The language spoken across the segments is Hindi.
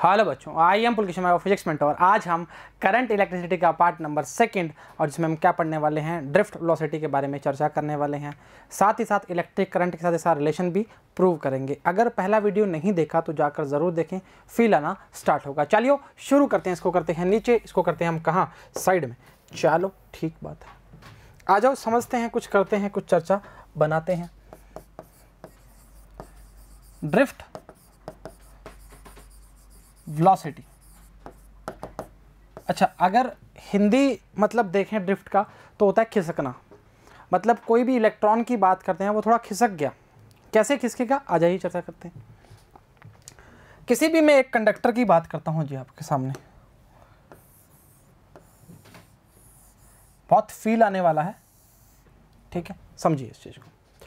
हेलो बच्चों, आई एम पुलकिश फिजिक्स मेंटर। आज हम करंट इलेक्ट्रिसिटी का पार्ट नंबर 2 और जिसमें हम क्या पढ़ने वाले हैं, ड्रिफ्ट वेलोसिटी के बारे में चर्चा करने वाले हैं। साथ ही साथ इलेक्ट्रिक करंट के साथ इसका रिलेशन भी प्रूव करेंगे। अगर पहला वीडियो नहीं देखा तो जाकर ज़रूर देखें, फील आना स्टार्ट होगा। चलिए शुरू करते हैं। इसको करते हैं नीचे, इसको करते हैं हम कहाँ, साइड में। चलो ठीक बात है, आ जाओ समझते हैं, कुछ करते हैं, कुछ चर्चा बनाते हैं। Drift velocity. अच्छा, अगर हिंदी मतलब देखें ड्रिफ्ट का तो होता है खिसकना। मतलब कोई भी इलेक्ट्रॉन की बात करते हैं वो थोड़ा खिसक गया। कैसे खिसकेगा, आ जाइए चर्चा करते हैं। किसी भी मैं एक कंडक्टर की बात करता हूं जी आपके सामने, बहुत फील आने वाला है, ठीक है, समझिए इस चीज को।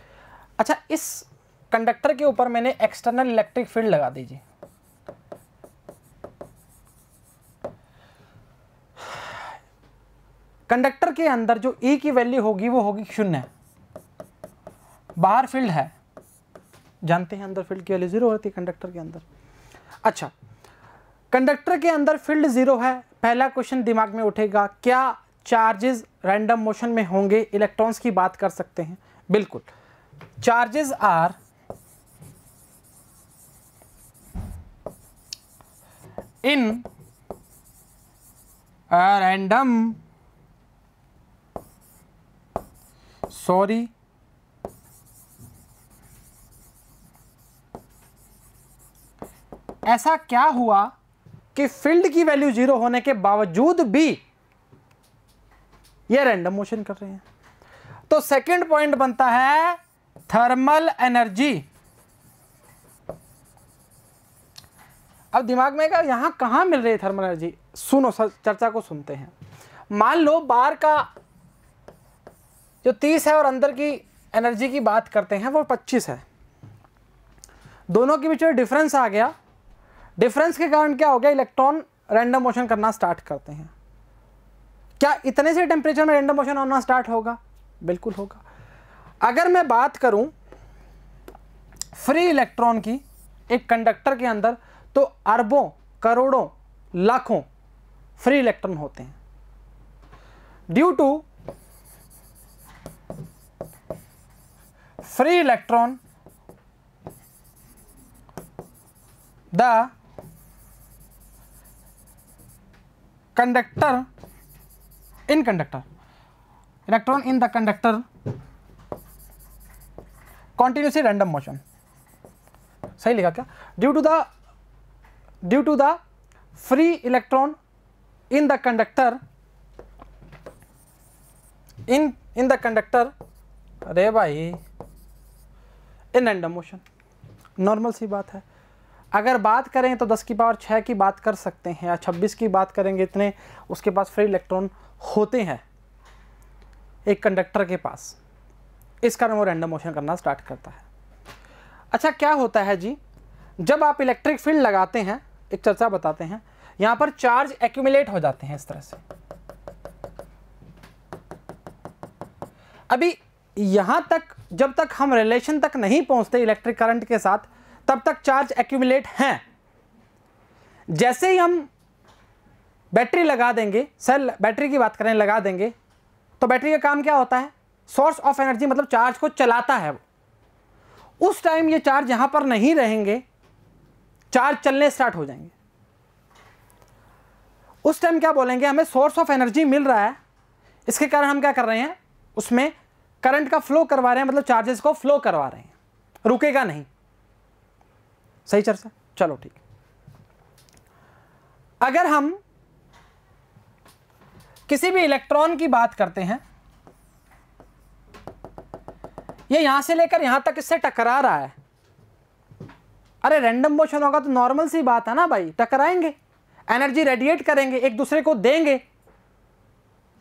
अच्छा, इस कंडक्टर के ऊपर मैंने एक्सटर्नल इलेक्ट्रिक फील्ड लगा दीजिए। कंडक्टर के अंदर जो E की वैल्यू होगी वो होगी 0। बाहर फील्ड है, जानते हैं अंदर फील्ड की वैल्यू 0 होती है कंडक्टर के अंदर। अच्छा, कंडक्टर के अंदर फील्ड 0 है। पहला क्वेश्चन दिमाग में उठेगा, क्या चार्जेस रैंडम मोशन में होंगे? इलेक्ट्रॉन्स की बात कर सकते हैं, बिल्कुल। Charges are in random, sorry, ऐसा क्या हुआ कि फील्ड की वैल्यू 0 होने के बावजूद भी ये रैंडम मोशन कर रहे हैं? तो सेकंड पॉइंट बनता है थर्मल एनर्जी। अब दिमाग में क्या, यहां कहां मिल रही है थर्मल एनर्जी? सुनो, चर्चा को सुनते हैं। मान लो बाहर का जो 30 है और अंदर की एनर्जी की बात करते हैं वो 25 है। दोनों के बीच में डिफरेंस आ गया। डिफरेंस के कारण क्या हो गया, इलेक्ट्रॉन रैंडम मोशन करना स्टार्ट करते हैं। क्या इतने से टेम्परेचर में रैंडम मोशन होना स्टार्ट होगा? बिल्कुल होगा। अगर मैं बात करूं फ्री इलेक्ट्रॉन की एक कंडक्टर के अंदर, तो अरबों, करोड़ों, लाखों फ्री इलेक्ट्रॉन होते हैं। Due to free electron, the conductor in conductor, electron in the conductor continuously random motion। सही लिखा क्या? due to the free electron in the conductor, in the conductor, अरे भाई, इन रैंडम मोशन। नॉर्मल सी बात है। अगर बात करें तो 10 की पावर 6 की बात कर सकते हैं, या 26 की बात करेंगे, इतने उसके पास फ्री इलेक्ट्रॉन होते हैं एक कंडक्टर के पास। इस कारण वो रैंडम मोशन करना स्टार्ट करता है। अच्छा, क्या होता है जी, जब आप इलेक्ट्रिक फील्ड लगाते हैं, एक चर्चा बताते हैं, यहाँ पर चार्ज एक्यूमुलेट हो जाते हैं इस तरह से। अभी यहां तक, जब तक हम रिलेशन तक नहीं पहुंचते इलेक्ट्रिक करंट के साथ, तब तक चार्ज एक्यूमुलेट हैं। जैसे ही हम बैटरी लगा देंगे, सेल बैटरी की बात करें, लगा देंगे, तो बैटरी का काम क्या होता है? सोर्स ऑफ एनर्जी, मतलब चार्ज को चलाता है वो। उस टाइम ये चार्ज यहां पर नहीं रहेंगे, चार्ज चलने स्टार्ट हो जाएंगे। उस टाइम क्या बोलेंगे, हमें सोर्स ऑफ एनर्जी मिल रहा है, इसके कारण हम क्या कर रहे हैं, उसमें करंट का फ्लो करवा रहे हैं, मतलब चार्जेस को फ्लो करवा रहे हैं, रुकेगा नहीं। सही चर्चा, चलो ठीक। अगर हम किसी भी इलेक्ट्रॉन की बात करते हैं, ये यहां से लेकर यहां तक इससे टकरा रहा है। अरे रैंडम मोशन होगा तो नॉर्मल सी बात है ना भाई, टकराएंगे, एनर्जी रेडिएट करेंगे, एक दूसरे को देंगे।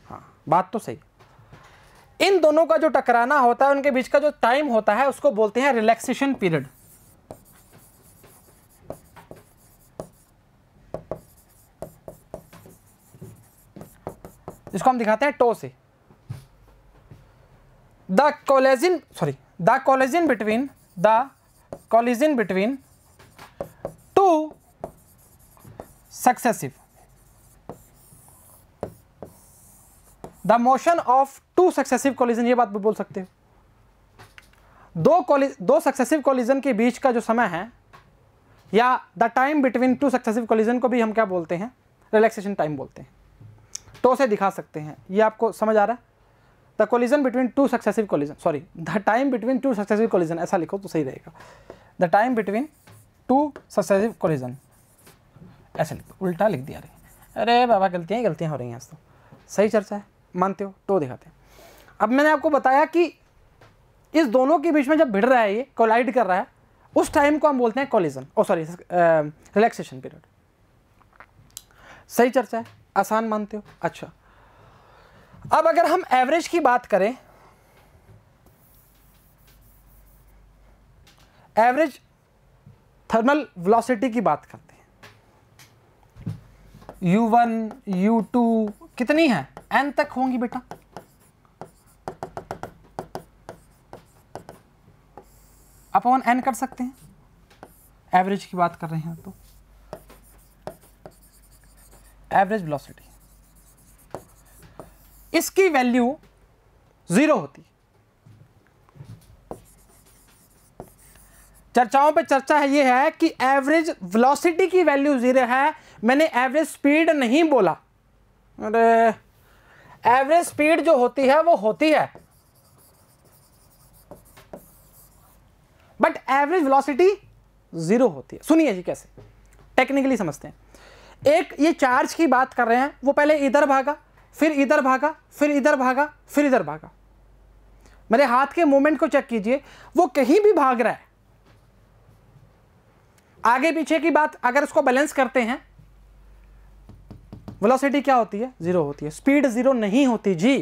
हाँ, बात तो सही। इन दोनों का जो टकराना होता है, उनके बीच का जो टाइम होता है, उसको बोलते हैं रिलैक्सेशन पीरियड। इसको हम दिखाते हैं टो से। The collision between two successive, the motion of to successive collision, ये बात भी बोल सकते हो। दो सक्सेसिव कोलिजन के बीच का जो समय है, या the time between two successive collision को भी हम क्या बोलते हैं, रिलैक्सेशन टाइम बोलते हैं। तो से दिखा सकते हैं, ये आपको समझ आ रहा है। The collision between two successive collision, sorry the time between two successive collision, ऐसा लिखो तो सही रहेगा। The time between two successive collision, ऐसे लिखो, उल्टा लिख दिया। अरे बाबा गलतियाँ हो रही हैं आज तो। सही चर्चा है, मानते हो तो दिखाते हैं। अब मैंने आपको बताया कि इस दोनों के बीच में जब भिड़ रहा है, ये कोलाइड कर रहा है, उस टाइम को हम बोलते हैं कोलिजन, रिलैक्सेशन पीरियड। सही चर्चा है, आसान मानते हो। अच्छा, अब अगर हम एवरेज की बात करें, एवरेज थर्मल वेलोसिटी की बात करते हैं, U1 U2 कितनी है, n तक होंगी बेटा। अपॉन n कर सकते हैं, एवरेज की बात कर रहे हैं तो एवरेज वेलोसिटी, इसकी वैल्यू 0 होती है। चर्चाओं पे चर्चा है, ये है कि एवरेज वेलोसिटी की वैल्यू 0 है। मैंने एवरेज स्पीड नहीं बोला। अरे एवरेज स्पीड जो होती है वो होती है, बट एवरेज वेलोसिटी 0 होती है। सुनिए जी कैसे, टेक्निकली समझते हैं। एक ये चार्ज की बात कर रहे हैं, वो पहले इधर भागा, फिर इधर भागा, फिर इधर भागा, फिर इधर भागा। मेरे हाथ के मूवमेंट को चेक कीजिए, वो कहीं भी भाग रहा है। आगे पीछे की बात अगर उसको बैलेंस करते हैं, वेलोसिटी क्या होती है, 0 होती है। स्पीड 0 नहीं होती जी,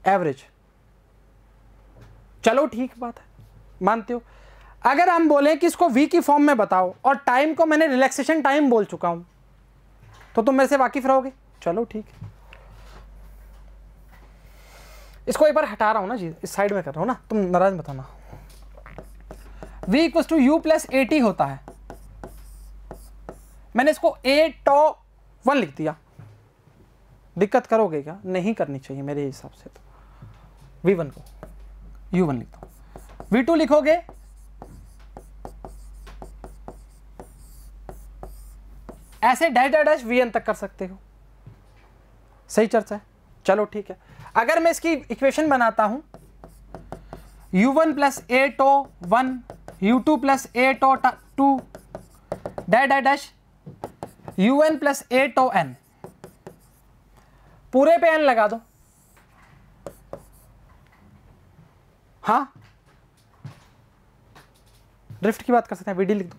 एवरेज। चलो ठीक बात है, मानते हो। अगर हम बोलें कि इसको v की फॉर्म में बताओ और टाइम को मैंने रिलैक्सेशन टाइम बोल चुका हूं, तो तुम मेरे से वाकिफ रहोगे। चलो ठीक है, इसको एक बार हटा रहा हूं ना जी, इस साइड में कर रहा हूं ना, तुम नाराज मत होना। v equals to u plus at होता है। मैंने इसको a टॉ 1 लिख दिया। दिक्कत करोगे क्या? नहीं करनी चाहिए मेरे हिसाब से। तो v1 को u1 लिख दो, v2 लिखोगे ऐसे डैश डैश डैश vn तक कर सकते हो। सही चर्चा है, चलो ठीक है। अगर मैं इसकी इक्वेशन बनाता हूं, u1 plus a tau 1, u2 plus a tau 2, dash dash dash un plus a tau n, पूरे पे n लगा दो। हाँ, ड्रिफ्ट की बात कर सकते हैं, vd लिख दो।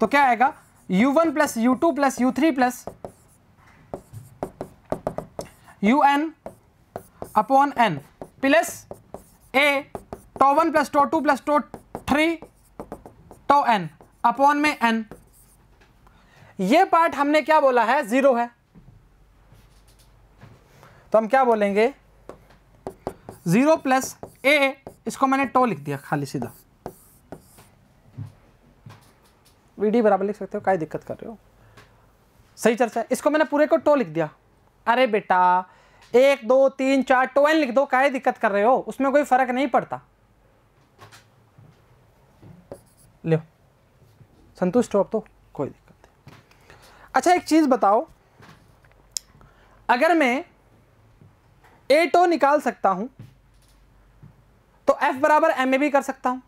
तो क्या आएगा, u1 plus u2 plus u3 plus un upon n plus a tau 1 plus tau 2 plus tau 3 tau n upon में n। ये पार्ट हमने क्या बोला है, 0 है। तो हम क्या बोलेंगे, 0 प्लस a, इसको मैंने टो लिख दिया खाली सीधा। vd बराबर लिख सकते हो, काय दिक्कत कर रहे हो। सही चर्चा है, इसको मैंने पूरे को टो लिख दिया। अरे बेटा 1 2 3 4 टो n लिख दो, काय दिक्कत कर रहे हो, उसमें कोई फर्क नहीं पड़ता। लो संतुष्ट हो अब तो, कोई दिक्कत नहीं। अच्छा एक चीज बताओ, अगर मैं a टो निकाल सकता हूं तो f बराबर ma भी कर सकता हूं।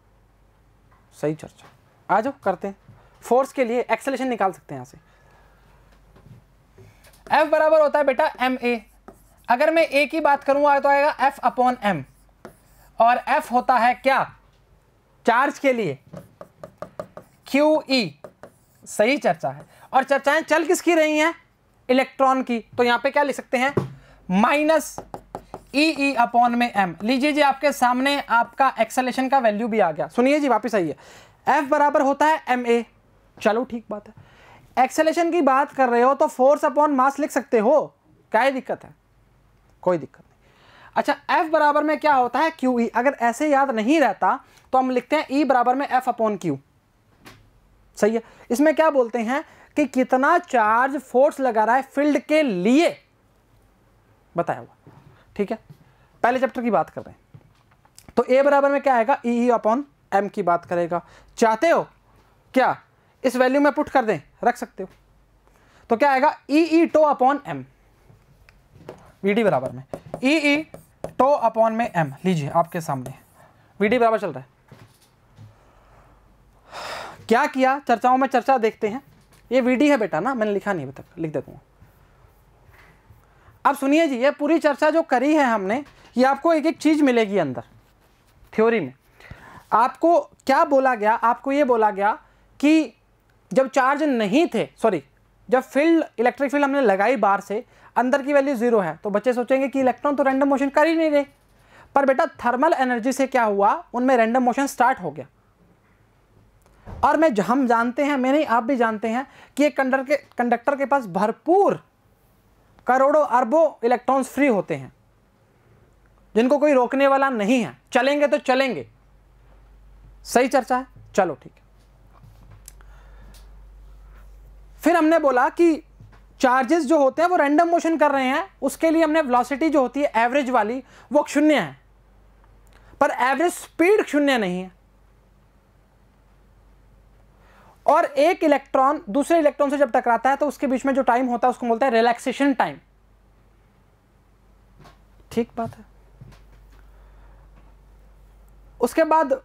सही चर्चा, आ जाओ करते हैं। फोर्स के लिए एक्सेलेरेशन निकाल सकते हैं यहां से। f बराबर होता है बेटा ma। अगर मैं a की बात करूंगा तो आएगा f अपॉन m, और f होता है क्या, चार्ज के लिए QE। सही चर्चा है, और चर्चाएं चल किसकी रही हैं, इलेक्ट्रॉन की। तो यहां पे क्या लिख सकते हैं, माइनस ई अपॉन में m। लीजिए जी, आपके सामने आपका एक्सेलेरेशन का वैल्यू भी आ गया। सुनिए जी, वापस आइए। f बराबर होता है ma। चलो ठीक बात है। एक्सेलेरेशन की बात कर रहे हो तो फोर्स अपॉन मास लिख सकते हो, क्या दिक्कत है, कोई दिक्कत नहीं। अच्छा f बराबर में क्या होता है, QE। अगर ऐसे याद नहीं रहता तो हम लिखते हैं E बराबर में F अपॉन Q। सही है। इसमें क्या बोलते हैं कि कितना चार्ज फोर्स लगा रहा है फील्ड के लिए बताया हुआ, ठीक है। पहले चैप्टर की बात कर रहे हैं, तो ए बराबर में क्या आएगा, ई अपॉन एम की बात करेगा। चाहते हो क्या इस वैल्यू में पुट कर दें, रख सकते हो, तो क्या आएगा ई टो अपॉन एम, वीडी बराबर में ई टो अपॉन में एम। लीजिए आपके सामने वीडी बराबर चल रहा है। क्या किया, चर्चाओं में चर्चा देखते हैं। ये वीडी है बेटा ना, मैंने लिखा नहीं अभी तक, लिख देता हूँ। अब सुनिए जी, ये पूरी चर्चा जो करी है हमने, ये आपको एक एक चीज मिलेगी अंदर थ्योरी में। आपको क्या बोला गया, आपको ये बोला गया कि जब चार्ज नहीं थे, सॉरी जब फील्ड इलेक्ट्रिक फील्ड हमने लगाई बाहर से, अंदर की वैल्यू 0 है, तो बच्चे सोचेंगे कि इलेक्ट्रॉन तो रैंडम मोशन कर ही नहीं रहे। पर बेटा थर्मल एनर्जी से क्या हुआ, उनमें रैंडम मोशन स्टार्ट हो गया। और हम जानते हैं, मैंने आप भी जानते हैं कि एक कंडक्टर के पास भरपूर करोड़ों अरबों इलेक्ट्रॉन्स फ्री होते हैं, जिनको कोई रोकने वाला नहीं है, चलेंगे तो चलेंगे। सही चर्चा है, चलो ठीक है। फिर हमने बोला कि चार्जेस जो होते हैं वो रैंडम मोशन कर रहे हैं, उसके लिए हमने वेलोसिटी जो होती है एवरेज वाली वो 0 है, पर एवरेज स्पीड 0 नहीं है। और एक इलेक्ट्रॉन दूसरे इलेक्ट्रॉन से जब टकराता है तो उसके बीच में जो टाइम होता है उसको बोलते हैं रिलैक्सेशन टाइम। ठीक बात है। उसके बाद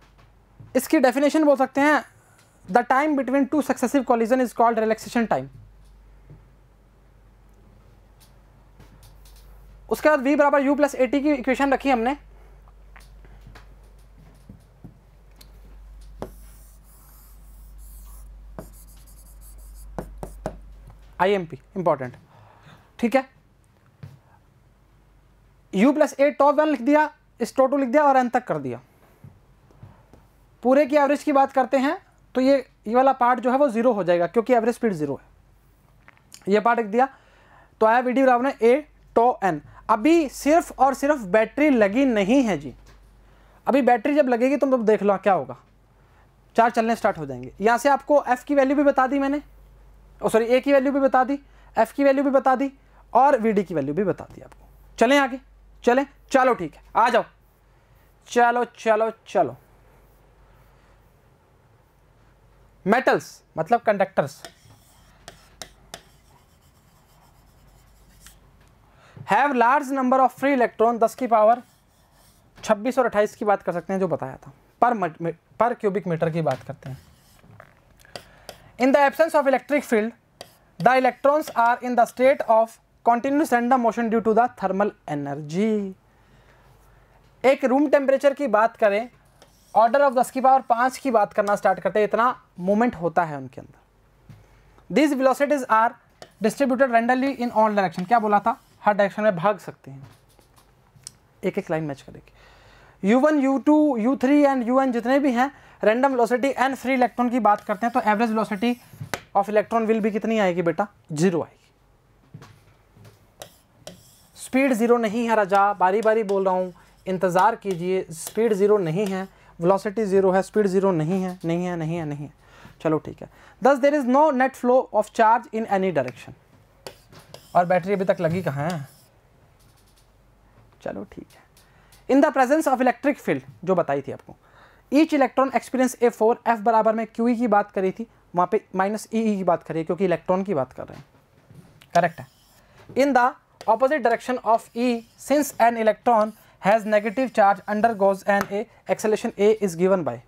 इसकी डेफिनेशन बोल सकते हैं, the time between two successive collision is called relaxation time. उसके बाद v बराबर u प्लस AT की इक्वेशन रखी हमने। IMP इंपॉर्टेंट, ठीक है। u प्लस A टॉप 1 लिख दिया, इस टॉप 2 लिख दिया और n तक कर दिया। पूरे की एवरेज की बात करते हैं तो ये वाला पार्ट जो है वो 0 हो जाएगा, क्योंकि एवरेज स्पीड 0 है। ये पार्ट लिख दिया तो आया वीडी बराबर में A टो n। अभी सिर्फ और सिर्फ बैटरी लगी नहीं है जी, अभी बैटरी जब लगेगी तुम देख लो क्या होगा, चार्ज चलने स्टार्ट हो जाएंगे। यहाँ से आपको f की वैल्यू भी बता दी मैंने, सॉरी A की वैल्यू भी बता दी, f की वैल्यू भी बता दी और VD की वैल्यू भी बता दी आपको। चलें आगे, चलें, चलो ठीक है, आ जाओ, चलो चलो चलो। मेटल्स मतलब conductors have large number of free electron, 10 की पावर 26 और 28 की बात कर सकते हैं जो बताया था, पर क्यूबिक मीटर की बात करते हैं। In the absence of electric field the electrons are in the state of continuous random motion due to the thermal energy. एक रूम टेम्परेचर की बात करें, ऑर्डर ऑफ 10 की पावर 5 की बात करना स्टार्ट करते हैं, इतना मूवमेंट होता है उनके अंदर। These velocities are distributed randomly in all direction. क्या बोला था, हर डायरेक्शन में भाग सकते हैं। एक एक लाइन मैच करेगी। U1, U2, U3 and UN जितने भी हैं, random velocity and free electron की बात करते हैं, तो average velocity of electron will भी कितनी आएगी बेटा, 0 आएगी। स्पीड 0 नहीं है राजा, बारी बारी बोल रहा हूँ, इंतजार कीजिए। स्पीड 0 नहीं है, वेलोसिटी 0 है, स्पीड 0 नहीं है, नहीं है, नहीं है, नहीं है। चलो ठीक है। Thus there is no net flow of charge in any direction। और बैटरी अभी तक लगी कहाँ है, चलो ठीक है। In the presence of electric field जो बताई थी आपको, each electron experience A4, F बराबर में QE की बात करी थी, वहाँ पे माइनस EE की बात करी है क्योंकि इलेक्ट्रॉन की बात कर रहे हैं, करेक्ट है। In the opposite direction of E, since an electron has negative charge undergoes an a acceleration A is given by.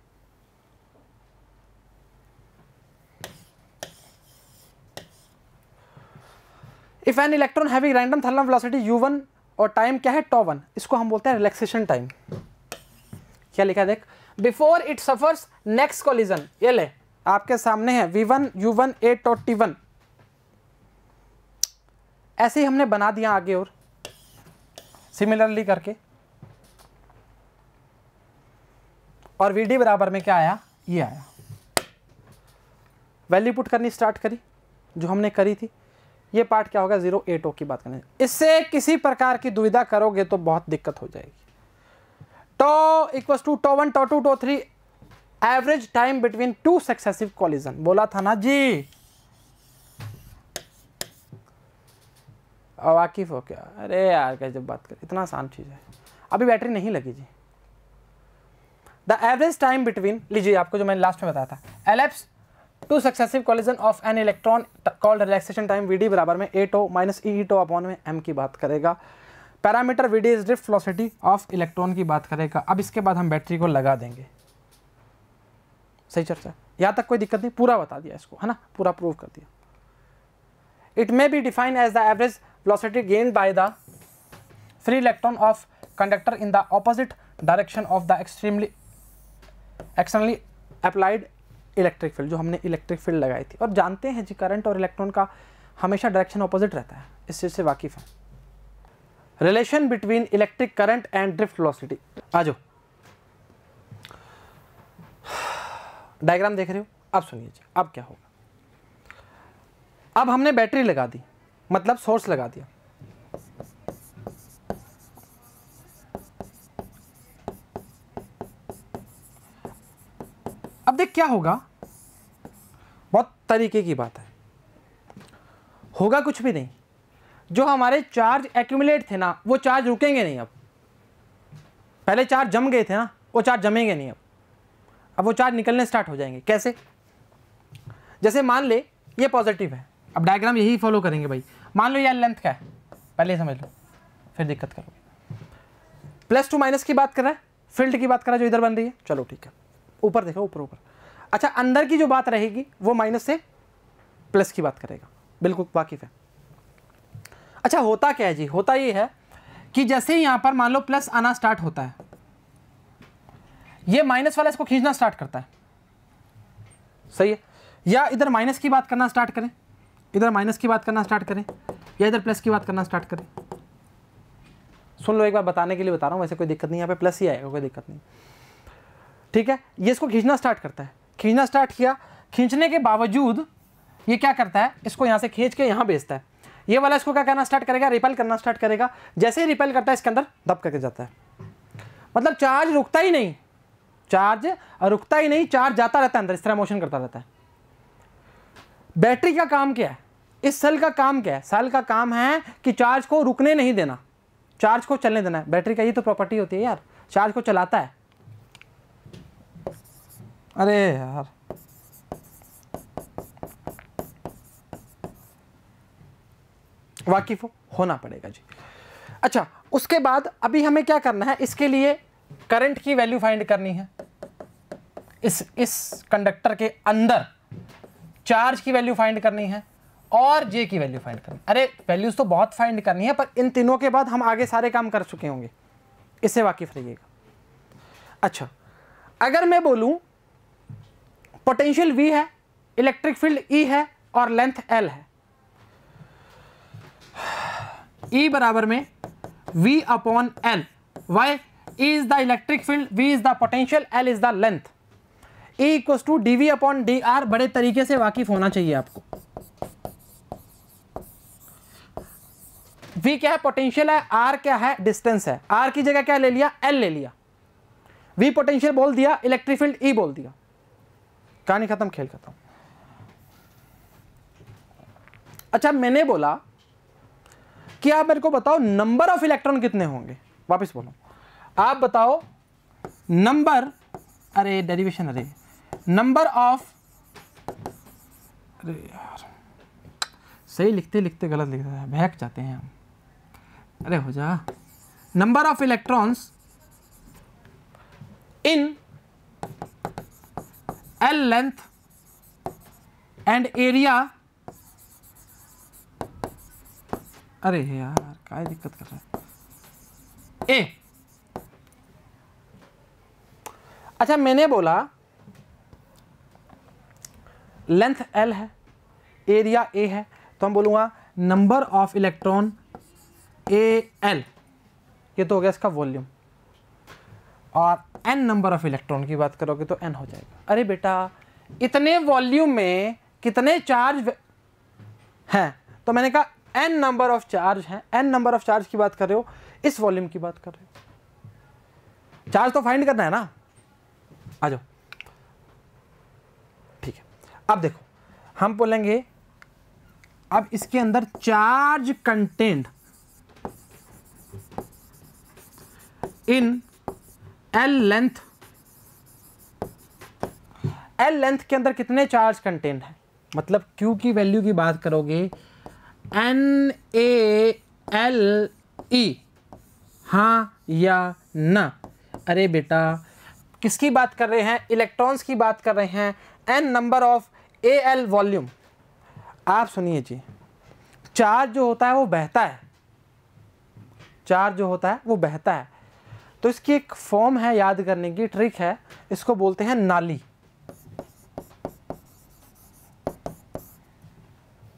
If an electron having random thermal velocity U1 और टाइम क्या है टो 1, इसको हम बोलते हैं रिलैक्सेशन टाइम। क्या लिखा है देख, before it suffers next collision, ये ले आपके सामने है V1 U1 A to T1। ऐसे ही हमने बना दिया आगे और सिमिलरली करके, और VD बराबर में क्या आया, ये आया। वैल्यू पुट करनी स्टार्ट करी जो हमने करी थी। ये पार्ट क्या होगा, 0 A टो की बात करनी। इससे किसी प्रकार की दुविधा करोगे तो बहुत दिक्कत हो जाएगी। Tau equals to tau 1 tau 2 tau 3 average time between two successive collision, बोला था ना जी, वाकिफ हो क्या? अरे यार कैसे बात कर, इतना आसान चीज है, अभी बैटरी नहीं लगी जी। द एवरेज टाइम बिटवीन, लीजिए आपको जो मैंने लास्ट में बताया था, elapse two successive collision of an electron called relaxation time VD बराबर में A tau minus E tau upon में एम की बात करेगा। Parameter VD is drift velocity of electron की बात करेगा। अब इसके बाद हम बैटरी को लगा देंगे। सही चर्चा, यहाँ तक कोई दिक्कत नहीं, पूरा बता दिया इसको, है ना, पूरा प्रूव कर दिया। It may be defined as the average velocity gained by the free electron of conductor in the opposite direction of the externally applied electric field, जो हमने इलेक्ट्रिक फील्ड लगाई थी। और जानते हैं जी करंट और इलेक्ट्रॉन का हमेशा डायरेक्शन ऑपोजिट रहता है, इस चीज से वाकिफ है। Relation between electric current and drift velocity, आ जाओ डायग्राम देख रहे हो। अब सुनिए जी, अब क्या होगा। अब हमने बैटरी लगा दी, मतलब सोर्स लगा दिया। अब देख क्या होगा, बहुत तरीके की बात है, होगा कुछ भी नहीं। जो हमारे चार्ज एक्यूमुलेट थे ना, वो चार्ज रुकेंगे नहीं। अब पहले चार्ज जम गए थे ना, वो चार्ज जमेंगे नहीं। अब वो चार्ज निकलने स्टार्ट हो जाएंगे। कैसे? जैसे मान ले ये पॉजिटिव है, अब डायग्राम यही फॉलो करेंगे भाई। मान लो यार लेंथ क्या है, पहले समझ लो, फिर दिक्कत करोगे। प्लस टू माइनस की बात कर रहा है, फील्ड की बात कर रहा है जो इधर बन रही है। चलो ठीक है, ऊपर देखो, ऊपर ऊपर। अच्छा, अंदर की जो बात रहेगी वो माइनस से प्लस की बात करेगा, बिल्कुल वाकिफ है। अच्छा, होता क्या है जी, होता ये है कि जैसे ही यहां पर मान लो प्लस आना स्टार्ट होता है, ये माइनस वाला इसको खींचना स्टार्ट करता है। सही है? या इधर माइनस की बात करना स्टार्ट करें, इधर माइनस की बात करना स्टार्ट करें, या इधर प्लस की बात करना स्टार्ट करें। सुन लो, एक बार बताने के लिए बता रहा हूं, वैसे कोई दिक्कत नहीं, यहाँ पे प्लस ही आएगा, कोई दिक्कत नहीं। ठीक है, ये इसको खींचना स्टार्ट करता है, खींचना स्टार्ट किया, खींचने के बावजूद ये क्या करता है, इसको यहाँ से खींच के यहाँ भेजता है। ये वाला इसको क्या करना स्टार्ट करेगा, रिपेल करना स्टार्ट करेगा। जैसे ही रिपेल करता है, इसके अंदर दब करके जाता है। मतलब चार्ज रुकता ही नहीं, चार्ज रुकता ही नहीं, चार्ज जाता रहता है अंदर, इस तरह मोशन करता रहता है। बैटरी का काम क्या है, इस सेल का काम क्या है? सेल का काम है कि चार्ज को रुकने नहीं देना, चार्ज को चलने देना है। बैटरी का ये तो प्रॉपर्टी होती है यार, चार्ज को चलाता है। अरे यार, वाकिफ होना पड़ेगा जी। अच्छा, उसके बाद अभी हमें क्या करना है, इसके लिए करंट की वैल्यू फाइंड करनी है। इस कंडक्टर के अंदर चार्ज की वैल्यू फाइंड करनी है और जे की वैल्यू फाइंड करनी है। अरे वैल्यूज तो बहुत फाइंड करनी है, पर इन तीनों के बाद हम आगे सारे काम कर चुके होंगे, इससे वाकिफ रहिएगा। अच्छा, अगर मैं बोलूं पोटेंशियल V है, इलेक्ट्रिक फील्ड E है और लेंथ L है, E बराबर में V upon L, why E is the electric field, V is the potential, L is the length. E equals to dV upon dr, बड़े तरीके से वाकिफ होना चाहिए आपको। V क्या है, पोटेंशियल है, R क्या है, डिस्टेंस है। R की जगह क्या ले लिया, L ले लिया। V पोटेंशियल बोल दिया, इलेक्ट्रिक फील्ड E बोल दिया, कहानी खत्म, खेल खत्म। अच्छा, मैंने बोला कि आप मेरे को बताओ नंबर ऑफ इलेक्ट्रॉन कितने होंगे। वापस बोलो, आप बताओ नंबर, अरे डेरिवेशन, अरे नंबर ऑफ, अरे यार सही लिखते लिखते गलत लिख रहा है, बहक जाते हैं हम। अरे हो जा, number of electrons in L length and area. अरे यार क्या दिक्कत कर रहा है, ए। अच्छा, मैंने बोला लेंथ L है, एरिया A है, तो हम बोलूंगा नंबर ऑफ इलेक्ट्रॉन AL, ये तो हो गया इसका वॉल्यूम। और n नंबर ऑफ इलेक्ट्रॉन की बात करोगे तो n हो जाएगा। अरे बेटा, इतने वॉल्यूम में कितने चार्ज हैं, तो मैंने कहा n नंबर ऑफ चार्ज हैं। n नंबर ऑफ चार्ज की बात कर रहे हो, इस वॉल्यूम की बात कर रहे हो, चार्ज तो फाइंड करना है ना। आ जाओ, अब देखो हम बोलेंगे अब इसके अंदर charge content in L length, L length के अंदर कितने चार्ज कंटेंट है, मतलब Q की वैल्यू की बात करोगे NaLe, हाँ या ना। अरे बेटा किसकी बात कर रहे हैं, इलेक्ट्रॉन्स की बात कर रहे हैं, n number of Al volume. आप सुनिए जी, चार्ज जो होता है वो बहता है, चार्ज जो होता है वो बहता है, तो इसकी एक फॉर्म है, याद करने की ट्रिक है, इसको बोलते हैं नाली।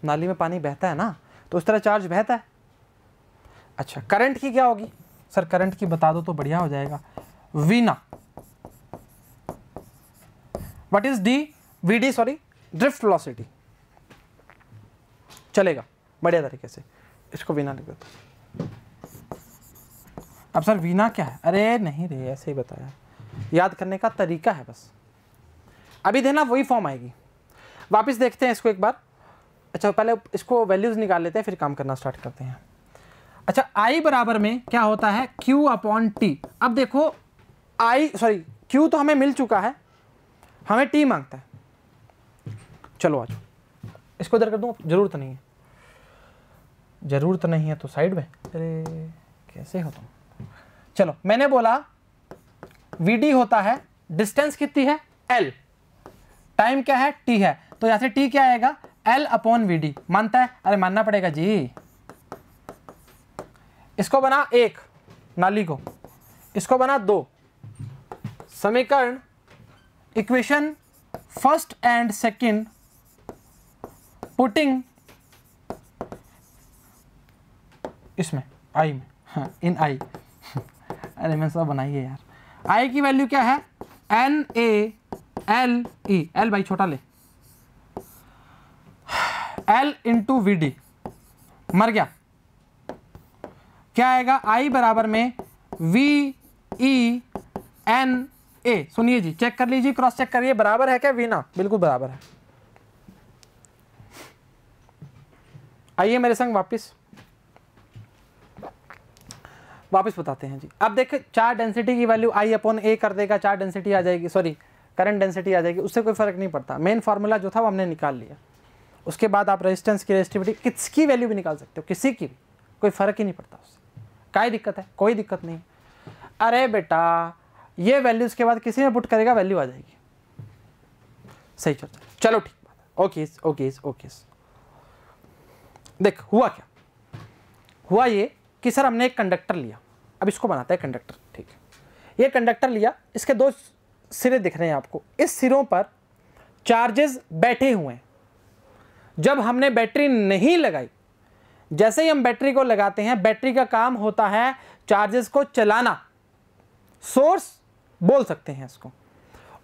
नाली में पानी बहता है ना, तो उस तरह चार्ज बहता है। अच्छा करंट की क्या होगी, सर करंट की बता दो तो बढ़िया हो जाएगा। वीना, what is D, VD sorry, drift velocity, चलेगा बढ़िया तरीके से, इसको वीना लिख देता। अब सर वीना क्या है, अरे नहीं रे ऐसे ही बताया, याद करने का तरीका है बस, अभी देना वही फॉर्म आएगी। वापस देखते हैं इसको एक बार। अच्छा पहले इसको वैल्यूज निकाल लेते हैं फिर काम करना स्टार्ट करते हैं। अच्छा I बराबर में क्या होता है Q अपॉन टी। अब देखो Q तो हमें मिल चुका है, हमें T मांगता है। चलो आ जाओ, इसको इधर कर दूं, जरूरत नहीं है, जरूरत नहीं है तो साइड में, अरे कैसे हो तुम। चलो मैंने बोला VD होता है, डिस्टेंस कितनी है L, टाइम क्या है T है, तो यहां से T क्या आएगा L अपॉन VD। मानता है, अरे मानना पड़ेगा जी। इसको बना 1 नाली को, इसको बना 2, समीकरण equation first and second putting इसमें आई में, हाँ इन आई अरे मैं सब बनाइए यार। आई की वैल्यू क्या है NaLe, L भाई छोटा ले, L इंटू VD, मर गया, क्या आएगा I बराबर में VENA। सुनिए जी, चेक कर लीजिए, क्रॉस चेक करिए, बराबर है क्या वीना, बिल्कुल बराबर है। आइए मेरे संग वापस बताते हैं जी। अब देखें चार्ज डेंसिटी की वैल्यू I अपॉन A कर देगा, चार्ज डेंसिटी आ जाएगी, सॉरी करंट डेंसिटी आ जाएगी, उससे कोई फर्क नहीं पड़ता। मेन फार्मूला जो था वो हमने निकाल लिया, उसके बाद आप रेजिस्टेंस की रेजिस्टिविटी किसकी वैल्यू भी निकाल सकते हो, किसी की भी, कोई फर्क ही नहीं पड़ता उससे। क्या दिक्कत है, कोई दिक्कत नहीं। अरे बेटा ये वैल्यूज के बाद किसी में पुट करेगा वैल्यू आ जाएगी, सही चर्चा, चलो ठीक बात, ओके। देख हुआ क्या, हुआ ये कि सर हमने एक कंडक्टर लिया, अब इसको बनाता है कंडक्टर, ठीक है। ये कंडक्टर लिया, इसके 2 सिरे दिख रहे हैं आपको, इस सिरों पर चार्जेस बैठे हुए हैं। जब हमने बैटरी नहीं लगाई, जैसे ही हम बैटरी को लगाते हैं, बैटरी का काम होता है चार्जेस को चलाना, सोर्स बोल सकते हैं इसको।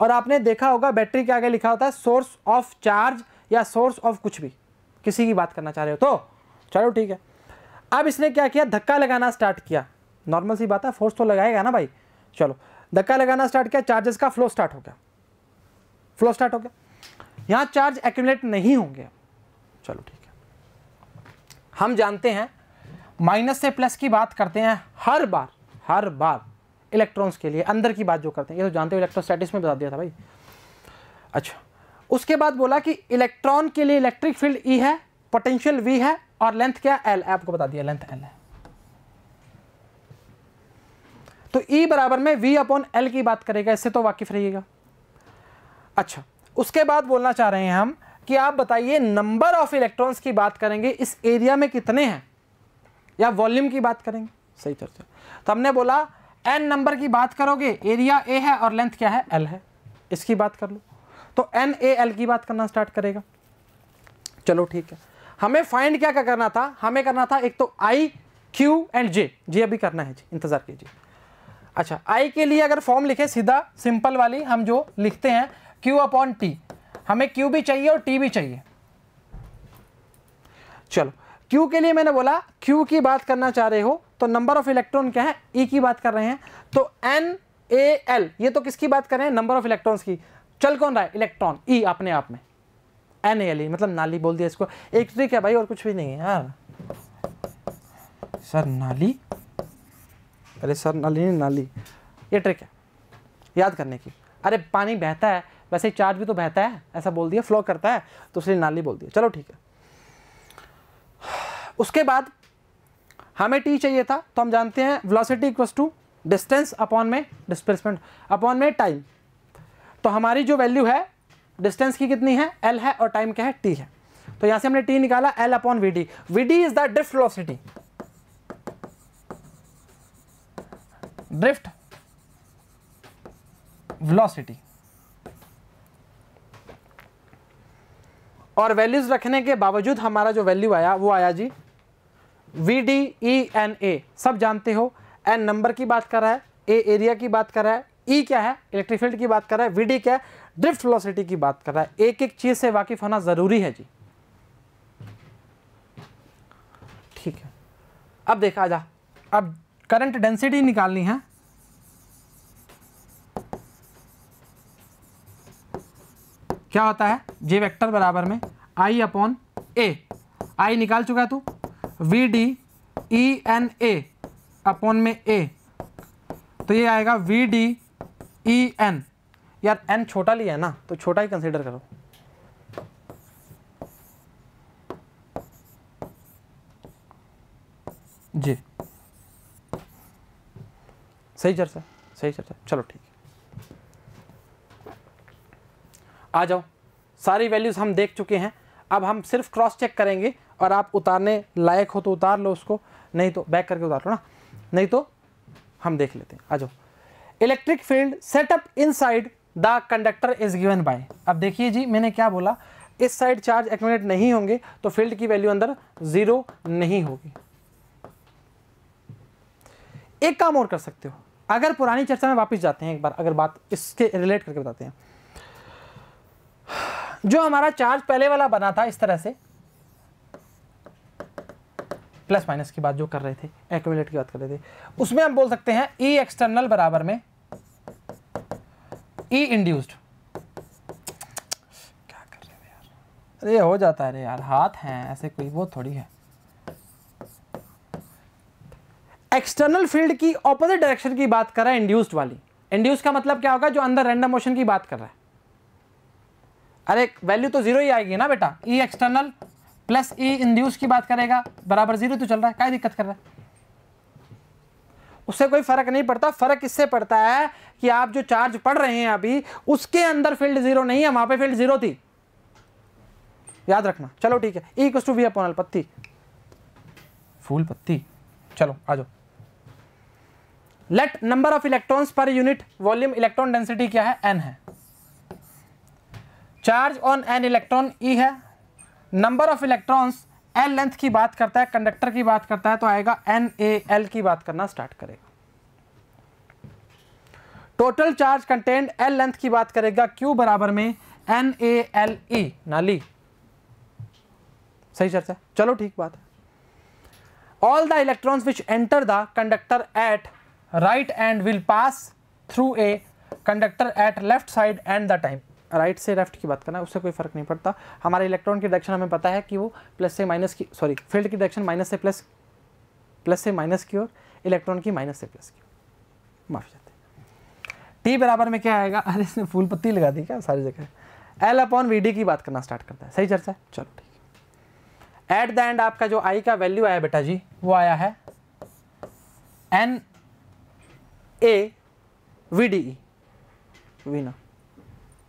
और आपने देखा होगा बैटरी के आगे लिखा होता है सोर्स ऑफ चार्ज या सोर्स ऑफ कुछ भी, किसी की बात करना चाह रहे हो तो चलो ठीक है। अब इसने क्या किया, धक्का लगाना स्टार्ट किया, नॉर्मल सी बात है, फोर्स तो लगाएगा ना भाई। चलो धक्का लगाना स्टार्ट किया, चार्जेस का फ्लो स्टार्ट हो गया, यहां चार्ज एक्यूमुलेट नहीं होंगे। चलो ठीक है, हम जानते हैं माइनस से प्लस की बात करते हैं हर बार इलेक्ट्रॉन्स के लिए, अंदर की बात जो करते हैं, ये तो जानते हो, इलेक्ट्रोस्टैटिक्स में बता दिया था भाई। अच्छा उसके बाद बोला कि इलेक्ट्रॉन के लिए इलेक्ट्रिक फील्ड E है, पोटेंशियल V है, और लेंथ क्या L, आपको बता दिया लेंथ L है। तो E बराबर में V अपॉन L की बात करेगा, इससे तो वाकिफ रहिएगा। अच्छा उसके बाद बोलना चाह रहे हैं हम कि आप बताइए नंबर ऑफ इलेक्ट्रॉन्स की बात करेंगे, इस एरिया में कितने हैं, या वॉल्यूम की बात करेंगे, सही चर्चा। तो हमने बोला n नंबर की बात करोगे, एरिया A है और लेंथ क्या है L है, इसकी बात कर लो, तो NaL की बात करना स्टार्ट करेगा। चलो ठीक है, हमें फाइंड क्या करना था, हमें करना था एक तो I, Q एंड J अभी करना है जी, इंतजार कीजिए। अच्छा I के लिए अगर फॉर्म लिखे सीधा सिंपल वाली, हम जो लिखते हैं Q अपॉन T, हमें Q भी चाहिए और T भी चाहिए। चलो Q के लिए मैंने बोला Q की बात करना चाह रहे हो तो नंबर ऑफ इलेक्ट्रॉन क्या है, E की बात कर रहे हैं, तो NaL, ये तो किसकी बात कर रहे हैं, नंबर ऑफ इलेक्ट्रॉन्स की। चल कौन रहा है, इलेक्ट्रॉन, E अपने आप में, NaLe मतलब नाली बोल दिया इसको। एक ट्रिक है भाई और कुछ भी नहीं है यार। सर नाली, अरे सर नाली नहीं नाली, ये ट्रिक है याद करने की। अरे पानी बहता है, वैसे चार्ज भी तो बहता है, ऐसा बोल दिया, फ्लो करता है, तो इसलिए नाली बोल दिया। चलो ठीक है। उसके बाद हमें टी चाहिए था, तो हम जानते हैं velocity equals to distance upon में डिस्प्लेसमेंट अपॉन में टाइम। तो हमारी जो वैल्यू है डिस्टेंस की कितनी है, L है, और टाइम क्या है, T है। तो यहां से हमने T निकाला, L upon VD। VD is the drift velocity, drift velocity. और वैल्यूज रखने के बावजूद हमारा जो वैल्यू आया वो आया जी VDENA, सब जानते हो। N नंबर की बात कर रहा है, A एरिया की बात कर रहा है, E क्या है, इलेक्ट्रिक फील्ड की बात कर रहा है, VD क्या है, ड्रिफ्ट वेलोसिटी की बात कर रहा है। एक एक चीज से वाकिफ होना जरूरी है जी, ठीक है। अब देखा जा, अब करंट डेंसिटी निकालनी है। क्या होता है, J वेक्टर बराबर में I अपॉन A, I निकाल चुका है तू, VDENA अपॉन में A, तो ये आएगा VDEN। यार n छोटा लिया है ना, तो छोटा ही कंसीडर करो। जी सही चर्चा, सही चर्चा, चलो ठीक है। आ जाओ, सारी वैल्यूज हम देख चुके हैं। अब हम सिर्फ क्रॉस चेक करेंगे, और आप उतारने लायक हो तो उतार लो उसको, नहीं तो बैक करके उतार लो ना, नहीं तो हम देख लेते हैं। आ जाओ, electric field setup inside the conductor is given bye. अब देखिए जी, मैंने क्या बोला, इस साइड चार्ज एक्यूमुलेट नहीं होंगे तो फील्ड की वैल्यू अंदर 0 नहीं होगी। एक काम और कर सकते हो, अगर पुरानी चर्चा में वापस जाते हैं एक बार, अगर बात इसके रिलेट करके बताते हैं। जो हमारा चार्ज पहले वाला बना था इस तरह से, प्लस माइनस की बात जो कर रहे थे, एक्यूमुलेट की बात कर रहे थे, उसमें हम बोल सकते हैं E एक्सटर्नल बराबर में E इंड्यूस्ड। क्या कर रहे हो यार, अरे हो जाता है, अरे यार हाथ हैं ऐसे, कोई वो थोड़ी है। एक्सटर्नल फील्ड की ऑपोजिट डायरेक्शन की बात कर रहा है, इंड्यूस्ड वाली। इंड्यूस्ड का मतलब क्या होगा, जो अंदर रैंडम मोशन की बात कर रहा है। अरे वैल्यू तो 0 ही आएगी ना बेटा, E external plus E induce की बात करेगा बराबर 0 तो चल रहा है, क्या दिक्कत कर रहा है, उससे कोई फर्क नहीं पड़ता। फर्क इससे पड़ता है कि आप जो चार्ज पढ़ रहे हैं अभी, उसके अंदर फील्ड 0 नहीं है, वहां पे फील्ड 0 थी, याद रखना। चलो ठीक है, E equals to V upon L, पत्ती फूल पत्ती। चलो आ जाओ, let number of electrons per unit volume, electron density क्या है, n है। Charge on n electron E है, number of electrons L length की बात करता है, कंडक्टर की बात करता है, तो आएगा NaL की बात करना स्टार्ट करेगा। Total charge content L length की बात करेगा, Q बराबर में NaLe, नाली। सही चर्चा, चलो ठीक बात है। All the electrons which enter the conductor at right and will pass through a conductor at left side and the time. Right से लेफ्ट की बात करना है, उससे कोई फर्क नहीं पड़ता। हमारे इलेक्ट्रॉन की डायरेक्शन हमें पता है कि वो प्लस से माइनस की, सॉरी फील्ड की डायरेक्शन माइनस से प्लस, प्लस से माइनस की ओर, इलेक्ट्रॉन की माइनस से प्लस की ओर, माफ जाते हैं। टी बराबर में क्या आएगा, अरे इसने फूल पत्ती लगा दी क्या सारी जगह, L अपॉन VD की बात करना स्टार्ट करता है। सही चर्चा है, चलो ठीक है। एट द एंड आपका जो I का वैल्यू आया बेटा जी, वो आया है NaVDE, वीना,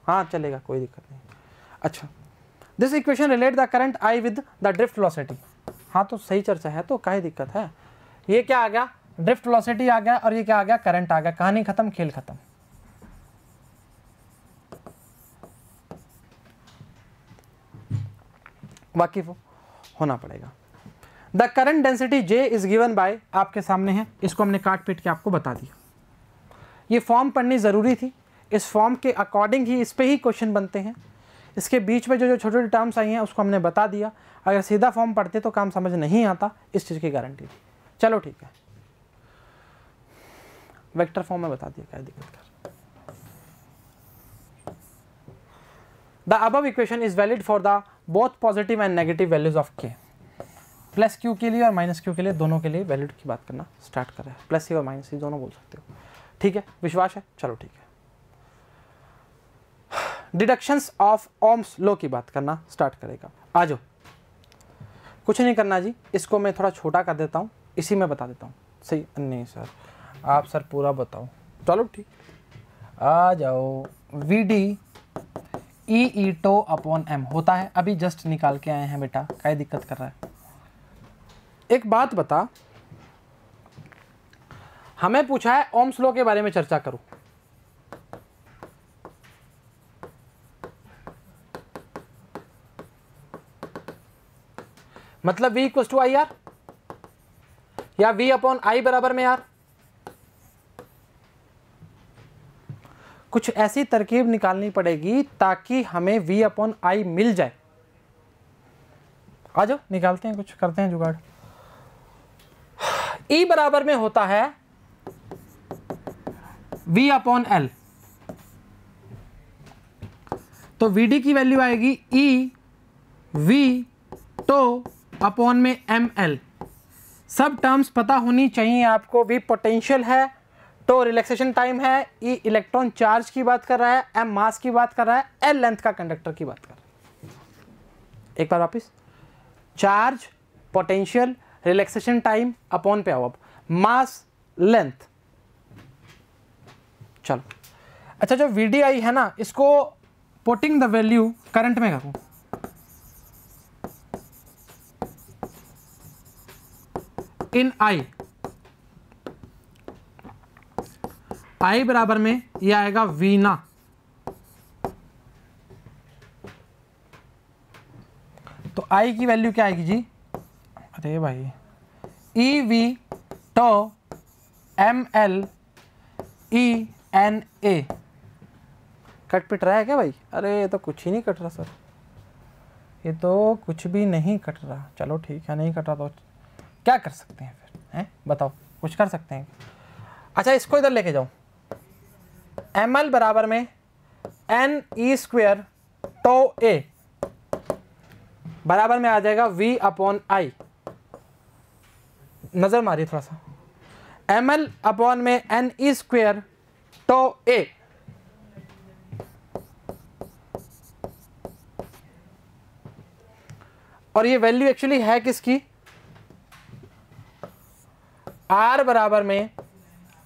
हाँ चलेगा, कोई दिक्कत नहीं। अच्छा, this equation relate the current I with the drift velocity. हाँ तो सही चर्चा है, तो क्या दिक्कत है। ये क्या आ गया, ड्रिफ्ट वेलोसिटी आ गया, और ये क्या आ गया, करंट आ गया। कहानी खत्म, खेल खत्म। वाकिफ होना पड़ेगा। The current density J is given bye, आपके सामने है, इसको हमने काट पीट के आपको बता दिया। ये फॉर्म पढ़नी ज़रूरी थी, इस फॉर्म के अकॉर्डिंग ही इस पे ही क्वेश्चन बनते हैं। इसके बीच में जो जो छोटे छोटे टर्म्स आई हैं उसको हमने बता दिया। अगर सीधा फॉर्म पढ़ते तो काम समझ नहीं आता, इस चीज़ की गारंटी थी। चलो ठीक है, वेक्टर फॉर्म में बता दिया, क्या दिक्कत कर। The above equation is valid for the both positive and negative values of के। प्लस क्यू के लिए और माइनस क्यू के लिए दोनों के लिए वैलिड की बात करना स्टार्ट कर रहे हैं। प्लस सी और माइनस सी दोनों बोल सकते हो, ठीक है, विश्वास है, चलो ठीक है। डिडक्शंस ऑफ ओम्स लॉ की बात करना स्टार्ट करेगा। आ जाओ, कुछ नहीं करना जी, इसको मैं थोड़ा छोटा कर देता हूँ, इसी में बता देता हूँ। सही नहीं सर, आप सर पूरा बताओ, चलो ठीक, आ जाओ। V D E tau upon M होता है, अभी जस्ट निकाल के आए हैं बेटा, क्या दिक्कत कर रहा है। एक बात बता, हमें पूछा है ओम्स लॉ के बारे में चर्चा करूं, मतलब V equal to I R या V अपॉन आई बराबर में आर। कुछ ऐसी तरकीब निकालनी पड़ेगी ताकि हमें V अपॉन आई मिल जाए। आ जाओ निकालते हैं, कुछ करते हैं जुगाड़। E बराबर में होता है V अपॉन एल, तो VD की वैल्यू आएगी E V टो अपॉन में ML। सब टर्म्स पता होनी चाहिए आपको। V पोटेंशियल है, टो रिलैक्सेशन टाइम है, E इलेक्ट्रॉन चार्ज की बात कर रहा है, M मास की बात कर रहा है, L लेंथ का कंडक्टर की बात कर रहा है। एक बार वापिस, charge, potential, relaxation time upon पे आओ, मास, लेंथ। चलो अच्छा, जो VDI है ना, इसको पुटिंग द वैल्यू करंट में करूं, इन I बराबर में ये आएगा वीना, तो I की वैल्यू क्या आएगी जी, अरे भाई EV टो ML ENA। कट पिट रहा है क्या भाई? अरे ये तो कुछ ही नहीं कट रहा सर, ये तो कुछ भी नहीं कट रहा। चलो ठीक है, नहीं कट रहा तो क्या कर सकते हैं फिर, हैं बताओ, कुछ कर सकते हैं। अच्छा इसको इधर लेके जाओ, ML बराबर में NE² टो A बराबर में आ जाएगा V अपॉन आई। नजर मारिए थोड़ा सा, ML अपॉन में NE² टो A, और ये वैल्यू एक्चुअली है किसकी, R बराबर में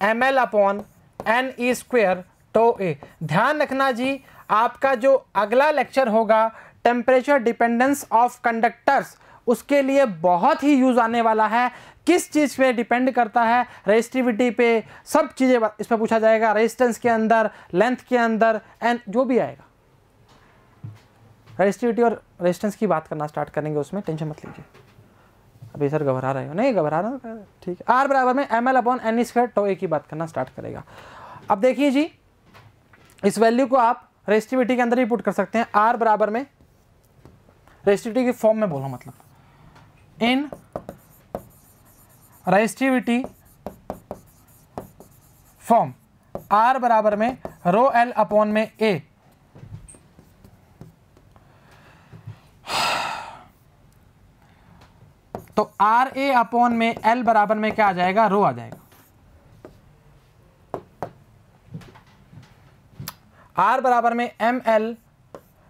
ML upon NE² tau A। ध्यान रखना जी, आपका जो अगला लेक्चर होगा टेम्परेचर डिपेंडेंस ऑफ कंडक्टर्स, उसके लिए बहुत ही यूज आने वाला है। किस चीज़ पे डिपेंड करता है, रेजिस्टिविटी पे, सब चीज़ें इस पर पूछा जाएगा, रेजिस्टेंस के अंदर, लेंथ के अंदर, एंड जो भी आएगा। रेजिस्टिविटी और रेजिस्टेंस की बात करना स्टार्ट करेंगे, उसमें टेंशन मत लीजिए। अभी सर घबरा रहे हो, नहीं घबरा रहा हूँ, ठीक है। R बराबर में ML upon NE² tau A की बात करना स्टार्ट करेगा। अब देखिए जी, इस वैल्यू को आप रेजिस्टिविटी के अंदर ही पुट कर सकते हैं। R बराबर में रेजिस्टिविटी की फॉर्म में बोलो, मतलब इन रेजिस्टिविटी फॉर्म R बराबर में रो L अपॉन में A। तो RA अपॉन में L बराबर में क्या आ जाएगा, रो आ जाएगा। R बराबर में ML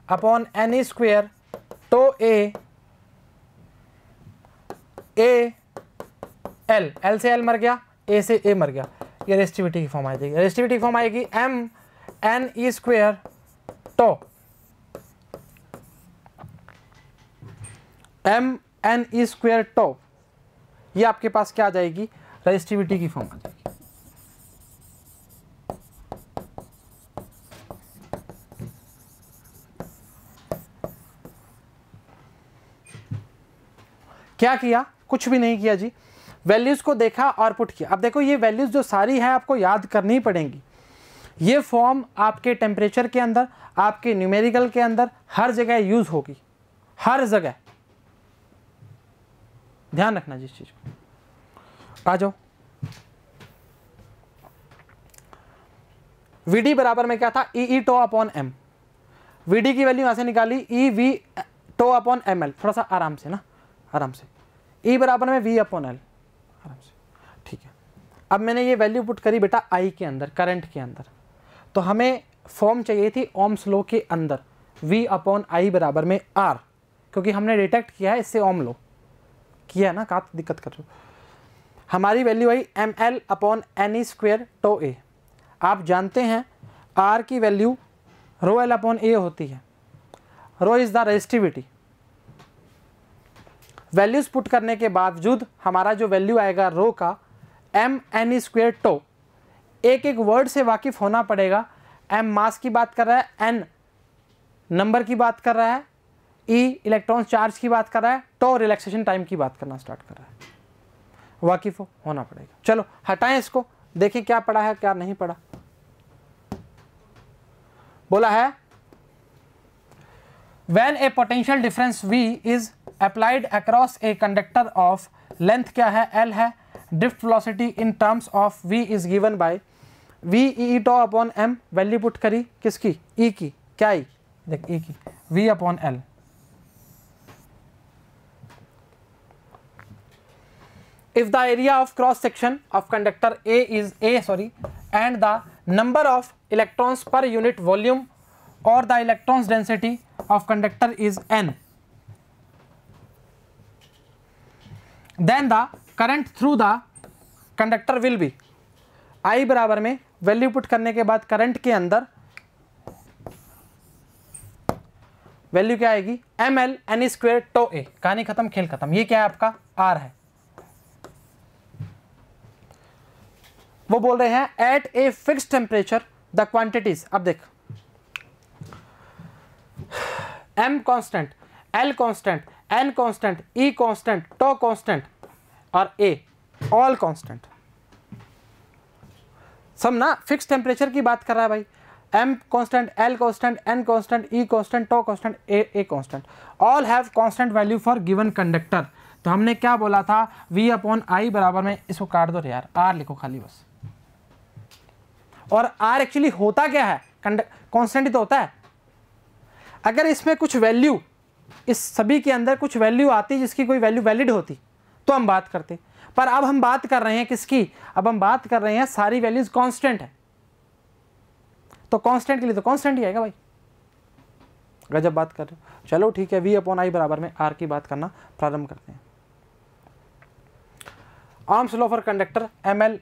upon NE² tau A L से L मर गया, A से A मर गया, ये रेजिस्टिविटी की फॉर्म आ जाएगी। रेजिस्टिविटी की फॉर्म आएगी MNE² टो MNE² टो, ये आपके पास क्या आ जाएगी, रेजिस्टिविटी की फॉर्म आ जाएगी। क्या किया, कुछ भी नहीं किया जी, वैल्यूज को देखा और पुट किया। अब देखो ये वैल्यूज जो सारी है आपको याद करनी पड़ेंगी। ये फॉर्म आपके टेम्परेचर के अंदर, आपके न्यूमेरिकल के अंदर, हर जगह यूज होगी, हर जगह। ध्यान रखना जी इस चीज को। आ जाओ, VD बराबर में क्या था, EE tau upon M। Vd की वैल्यू यहाँ से निकाली E V tau upon M L, थोड़ा सा आराम से ना, आराम से, ई बराबर में वी अपॉन एल, आराम से, ठीक है। अब मैंने ये वैल्यू पुट करी बेटा आई के अंदर, करंट के अंदर, तो हमें फॉर्म चाहिए थी ओम्स लॉ के अंदर, v अपॉन आई बराबर में r, क्योंकि हमने डिटेक्ट किया है इससे ओम लॉ किया है ना, कहाँ दिक्कत कर रहे हो। हमारी वैल्यू आई M L upon N E square tau A. आप जानते हैं r की value rho L upon A होती है, rho is the resistivity. Values put करने के बावजूद हमारा जो वैल्यू आएगा रो का M N E square tau, एक एक वर्ड से वाकिफ होना पड़ेगा। एम मास की बात कर रहा है, एन नंबर की बात कर रहा है, ई इलेक्ट्रॉन चार्ज की बात कर रहा है, टो रिलैक्सेशन टाइम की बात करना स्टार्ट कर रहा है, वाकिफ होना पड़ेगा। चलो हटाएं इसको, देखें क्या पढ़ा है क्या नहीं पढ़ा। बोला है when a potential difference V is applied across a conductor of length क्या है L है, drift velocity in terms of V is given by V E tau upon M, value put करी किसकी, E की, क्या E, देख E की, V upon L। If the area of cross section of conductor and the number of electrons per unit volume or the electrons density of conductor is n, then the current through the conductor will be I बराबर में वैल्यू पुट करने के बाद करंट के अंदर वैल्यू क्या आएगी, M L N square tau A. कहानी खत्म, खेल खत्म। ये क्या है आपका आर है। वो बोल रहे हैं at a fixed temperature the quantities. अब देख, M constant, L constant, N constant, E constant, tau constant और ए ऑल कांस्टेंट, सब ना फिक्स टेम्परेचर की बात कर रहा है भाई। M constant, L constant, N constant, E constant, tau constant, A constant, all have constant value for given conductor. तो हमने क्या बोला था, वी अपॉन आई बराबर में, इसको काट दो यार, आर लिखो खाली बस। और आर एक्चुअली होता क्या है, कांस्टेंट ही तो होता है। अगर इसमें कुछ वैल्यू, इस सभी के अंदर कुछ वैल्यू आती जिसकी कोई वैल्यू वैलिड होती तो हम बात करते, पर अब हम बात कर रहे हैं किसकी, अब हम बात कर रहे हैं सारी वैल्यूज कांस्टेंट है, तो कांस्टेंट के लिए तो कांस्टेंट ही आएगा भाई। गजब बात कर रहे हो। चलो ठीक है, वी अपॉन आई बराबर में आर की बात करना प्रारंभ करते हैं। Ohm's law for conductor M L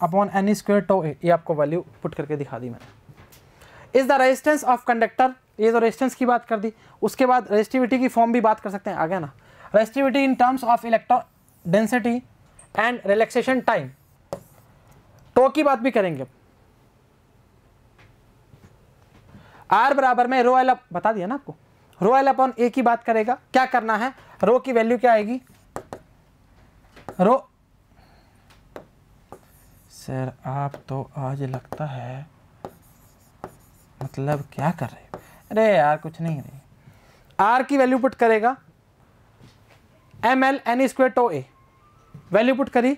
upon N square tau A, ये आपको वैल्यू पुट करके दिखा दी मैंने। Is the resistance of conductor, ये तो रेजिस्टेंस की बात कर दी, उसके बाद रेजिस्टिविटी की फॉर्म भी बात कर सकते हैं, आ गया ना। Resistivity in terms of electron density and relaxation time, tau की बात भी करेंगे। आर बराबर में रो एल, बता दिया ना आपको, रो एल अपॉन ए की बात करेगा। क्या करना है, रो की वैल्यू क्या आएगी, रो, सर आप तो आज लगता है मतलब क्या कर रहे हो, अरे यार कुछ नहीं रही। आर की वैल्यू पुट करेगा M L N square tau A, value put करी,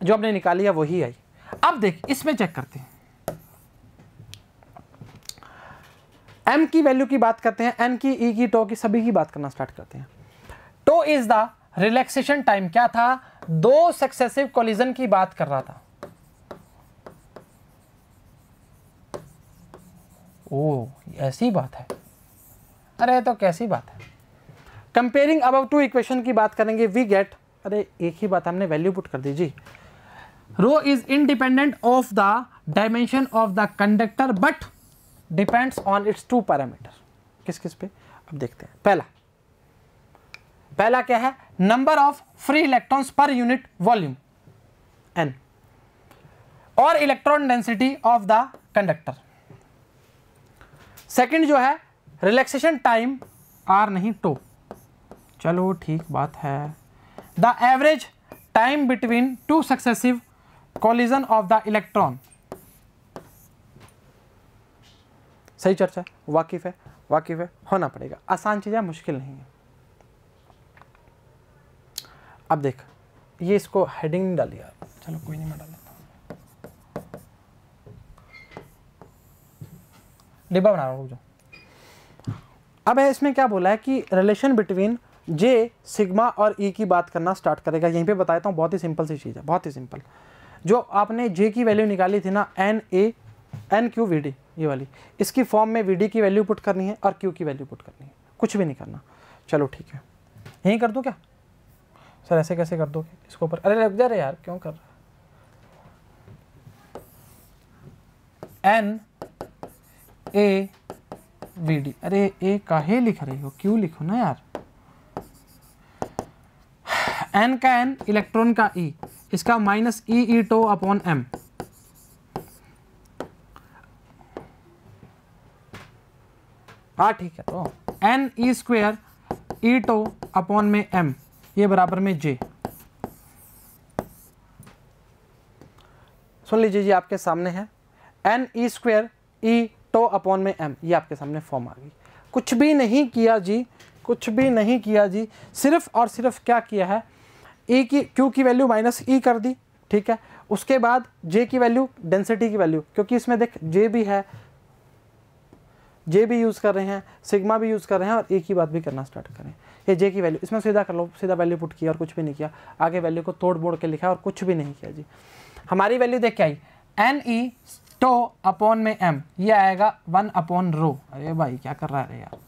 जो हमने निकाली है वही आई। अब देख इसमें चेक करते हैं, एम की वैल्यू की बात करते हैं, एन की, ई की, टो की, सभी की बात करना स्टार्ट करते हैं। Tau is the relaxation time, क्या था, दो सक्सेसिव कोलिजन की बात कर रहा था। ओ ऐसी बात है, अरे तो कैसी बात है। कंपेयरिंग अबव टू इक्वेशन की बात करेंगे, वी गेट, अरे एक ही बात हमने वैल्यू पुट कर दी जी। Rho is independent of the dimension of the conductor but depends on its two parameter. किस किस पे, अब देखते हैं। पहला क्या है, number of free electrons per unit volume N, और electron density of the conductor. Second जो है रिलैक्सेशन टाइम, आर नहीं टो, चलो ठीक बात है। The average time between two successive collision of the electron, सही चर्चा है, वाकिफ है, वाकिफ है, होना पड़ेगा, आसान चीज़ है, मुश्किल नहीं है। अब देख, ये इसको हेडिंग नहीं डाली यार, चलो कोई नहीं, मैं डाल देता हूँ। डिब्बा बना रहा हूँ, रुक जाओ। अब है इसमें क्या बोला है कि रिलेशन बिटवीन जे, सिग्मा और ई की बात करना स्टार्ट करेगा। यहीं पे बताता हूँ, बहुत ही सिंपल सी चीज़ है, बहुत ही सिंपल। जो आपने जे की वैल्यू निकाली थी ना, एन क्यू वी डी, ये वाली, इसकी फॉर्म में वी डी की वैल्यू पुट करनी है और क्यू की वैल्यू पुट करनी है, कुछ भी नहीं करना। चलो ठीक है, यहीं कर दूँ क्या सर? ऐसे कैसे कर दोगे इसको ऊपर? अरे लग जा रहे यार, क्यों कर रहा है? एन ए वी डी, अरे ए काहे लिख रही हो, क्यों लिखो ना यार। एन का एन, इलेक्ट्रॉन का ई, इसका minus E tau upon M. हाँ ठीक है, तो N E square E tau upon में एम, ये बराबर में जे। सुन लीजिए जी, आपके सामने है N E square E tau upon में एम, ये आपके सामने फॉर्म आ गई। कुछ भी नहीं किया जी, कुछ भी नहीं किया जी, सिर्फ और सिर्फ क्या किया है, ई की क्यू की वैल्यू माइनस ई कर दी, ठीक है। उसके बाद जे की वैल्यू, डेंसिटी की वैल्यू, क्योंकि इसमें देख जे भी है, जे भी यूज़ कर रहे हैं, सिग्मा भी यूज़ कर रहे हैं और ए की बात भी करना स्टार्ट करें। ये जे की वैल्यू इसमें सीधा कर लो, सीधा वैल्यू पुट किया और कुछ भी नहीं किया, आगे वैल्यू को तोड़ मोड़ के लिखा और कुछ भी नहीं किया जी। हमारी वैल्यू देख के आई एन ई टो अपॉन में एम, ये आएगा 1 अपॉन रो। अरे भाई क्या कर रहा है यार,